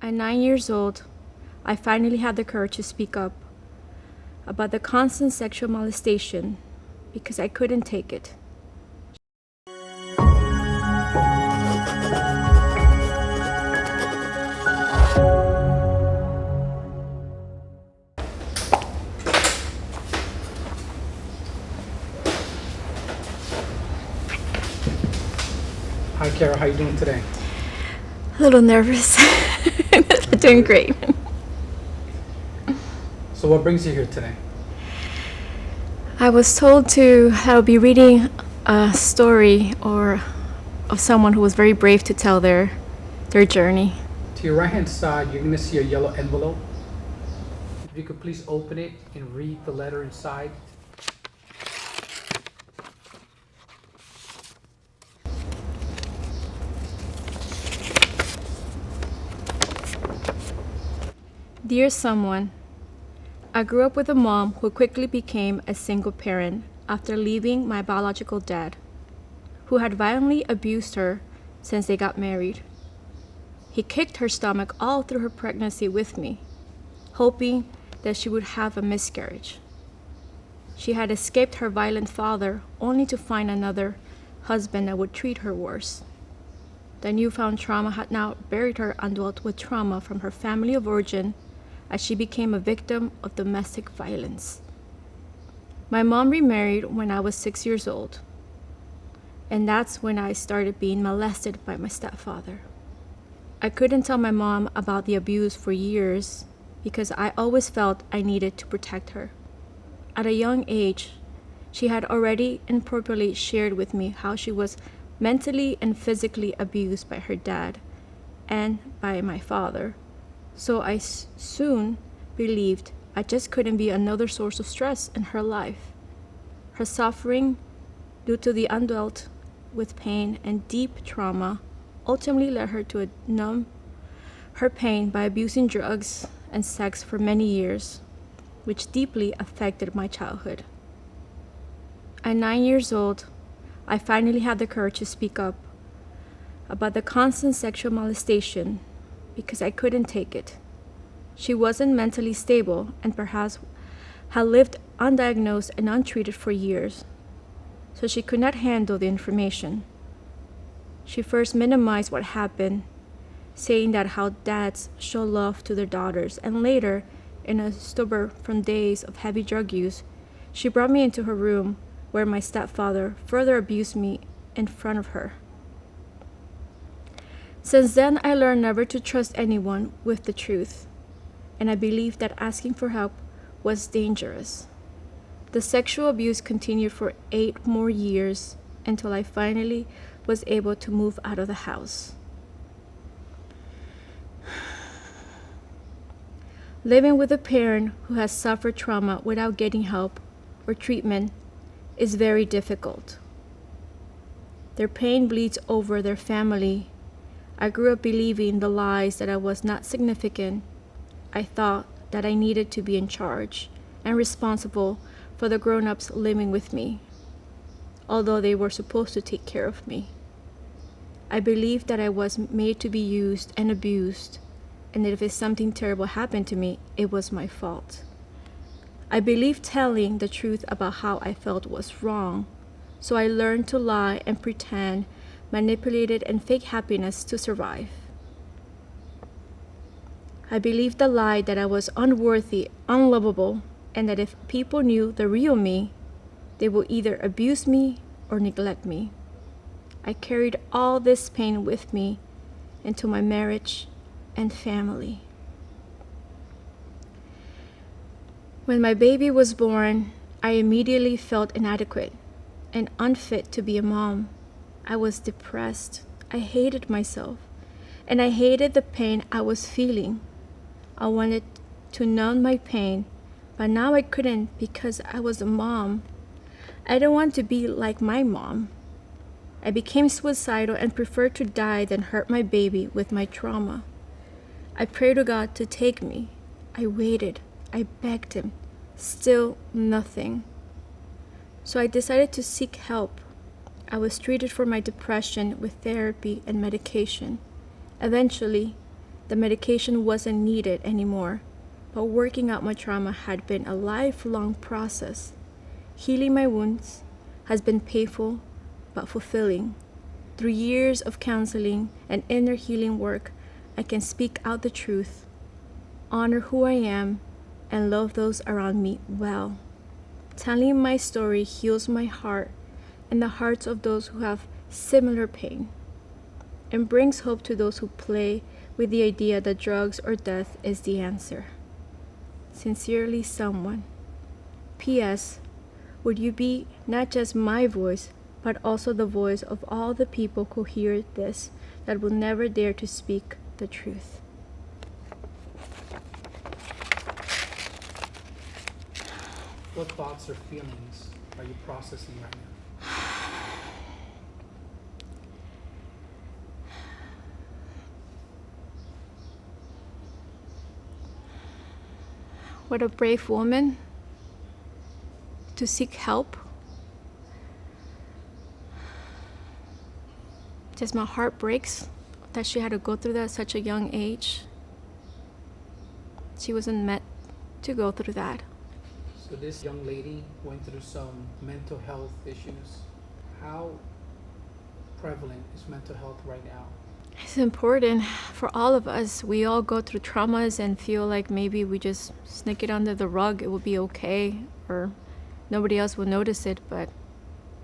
At 9 years old, I finally had the courage to speak up about the constant sexual molestation because I couldn't take it. Hi, Kara. How you doing today? A little nervous, but doing great. So what brings you here today? I was told I'll be reading a story of someone who was very brave to tell their journey. To your right-hand side, you're going to see a yellow envelope. If you could please open it and read the letter inside. Dear someone, I grew up with a mom who quickly became a single parent after leaving my biological dad, who had violently abused her since they got married. He kicked her stomach all through her pregnancy with me, hoping that she would have a miscarriage. She had escaped her violent father only to find another husband that would treat her worse. The newfound trauma had now buried her undealt with trauma from her family of origin as she became a victim of domestic violence. My mom remarried when I was 6 years old, and that's when I started being molested by my stepfather. I couldn't tell my mom about the abuse for years because I always felt I needed to protect her. At a young age, she had already improperly shared with me how she was mentally and physically abused by her dad and by my father. So I soon believed I just couldn't be another source of stress in her life. Her suffering, due to the undealt with pain and deep trauma, ultimately led her to numb her pain by abusing drugs and sex for many years, which deeply affected my childhood. At 9 years old, I finally had the courage to speak up about the constant sexual molestation because I couldn't take it. She wasn't mentally stable and perhaps had lived undiagnosed and untreated for years, so she could not handle the information. She first minimized what happened, saying that how dads show love to their daughters, and later, in a stupor from days of heavy drug use, she brought me into her room where my stepfather further abused me in front of her. Since then, I learned never to trust anyone with the truth, and I believed that asking for help was dangerous. The sexual abuse continued for 8 more years until I finally was able to move out of the house. Living with a parent who has suffered trauma without getting help or treatment is very difficult. Their pain bleeds over their family. I grew up believing the lies that I was not significant. I thought that I needed to be in charge and responsible for the grown-ups living with me, although they were supposed to take care of me. I believed that I was made to be used and abused, and that if something terrible happened to me, it was my fault. I believed telling the truth about how I felt was wrong, so I learned to lie and pretend, manipulated and fake happiness to survive. I believed the lie that I was unworthy, unlovable, and that if people knew the real me, they would either abuse me or neglect me. I carried all this pain with me into my marriage and family. When my baby was born, I immediately felt inadequate and unfit to be a mom. I was depressed. I hated myself, and I hated the pain I was feeling. I wanted to numb my pain, but now I couldn't because I was a mom. I didn't want to be like my mom. I became suicidal and preferred to die than hurt my baby with my trauma. I prayed to God to take me. I waited. I begged him. Still nothing. So I decided to seek help. I was treated for my depression with therapy and medication. Eventually, The medication wasn't needed anymore, but working out my trauma had been a lifelong process. Healing my wounds has been painful but fulfilling. Through years of counseling and inner healing work, I can speak out the truth, honor who I am, and love those around me well. Telling my story heals my heart and the hearts of those who have similar pain, and brings hope to those who play with the idea that drugs or death is the answer. Sincerely, someone. P.S. Would you be not just my voice, but also the voice of all the people who hear this that will never dare to speak the truth? What thoughts or feelings are you processing right now? What a brave woman to seek help. Just my heart breaks that she had to go through that at such a young age. She wasn't meant to go through that. So this young lady went through some mental health issues. How prevalent is mental health right now? It's important for all of us. We all go through traumas and feel like maybe we just sneak it under the rug, it will be okay, or nobody else will notice it, but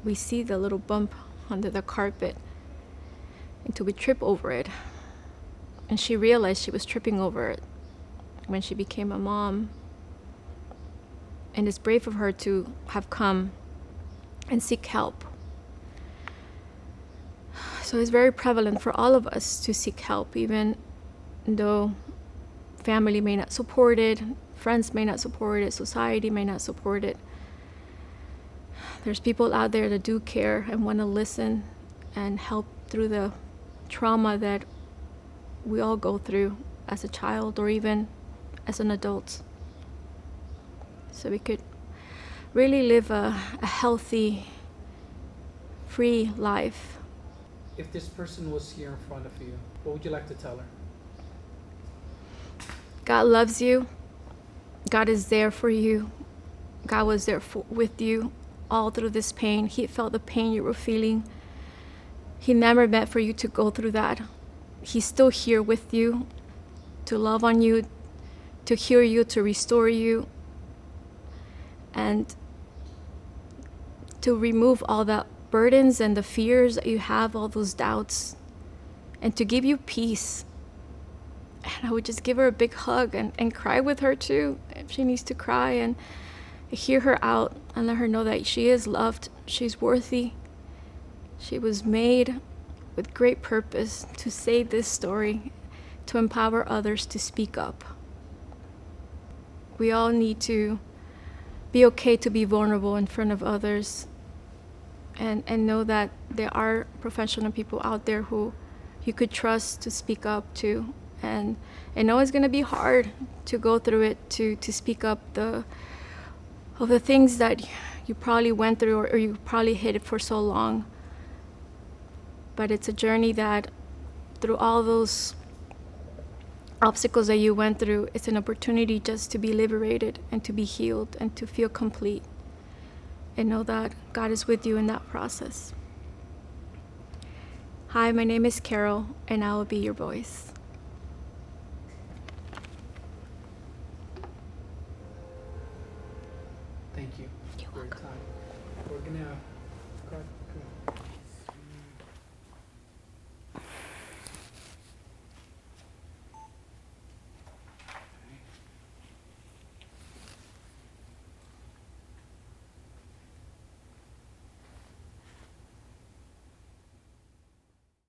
we see the little bump under the carpet until we trip over it. And she realized she was tripping over it when she became a mom. And it's brave of her to have come and seek help. So it's very prevalent for all of us to seek help, even though family may not support it, friends may not support it, society may not support it. There's people out there that do care and want to listen and help through the trauma that we all go through as a child or even as an adult. So we could really live a healthy, free life. If this person was here in front of you, what would you like to tell her? God loves you. God is there for you. God was there with you all through this pain. He felt the pain you were feeling. He never meant for you to go through that. He's still here with you to love on you, to heal you, to restore you, and to remove all the burdens and the fears that you have, all those doubts, and to give you peace. And I would just give her a big hug and cry with her too, if she needs to cry, and hear her out and let her know that she is loved, she's worthy. She was made with great purpose to say this story, to empower others to speak up. We all need to be okay to be vulnerable in front of others, and know that there are professional people out there who you could trust to speak up to. And I know it's going to be hard to go through it, to speak up of the things that you probably went through or you probably hid it for so long. But it's a journey that through all those obstacles that you went through, it's an opportunity just to be liberated and to be healed and to feel complete. And know that God is with you in that process. Hi, my name is Carol, and I will be your voice. Thank you for your time. We're gonna. Go ahead.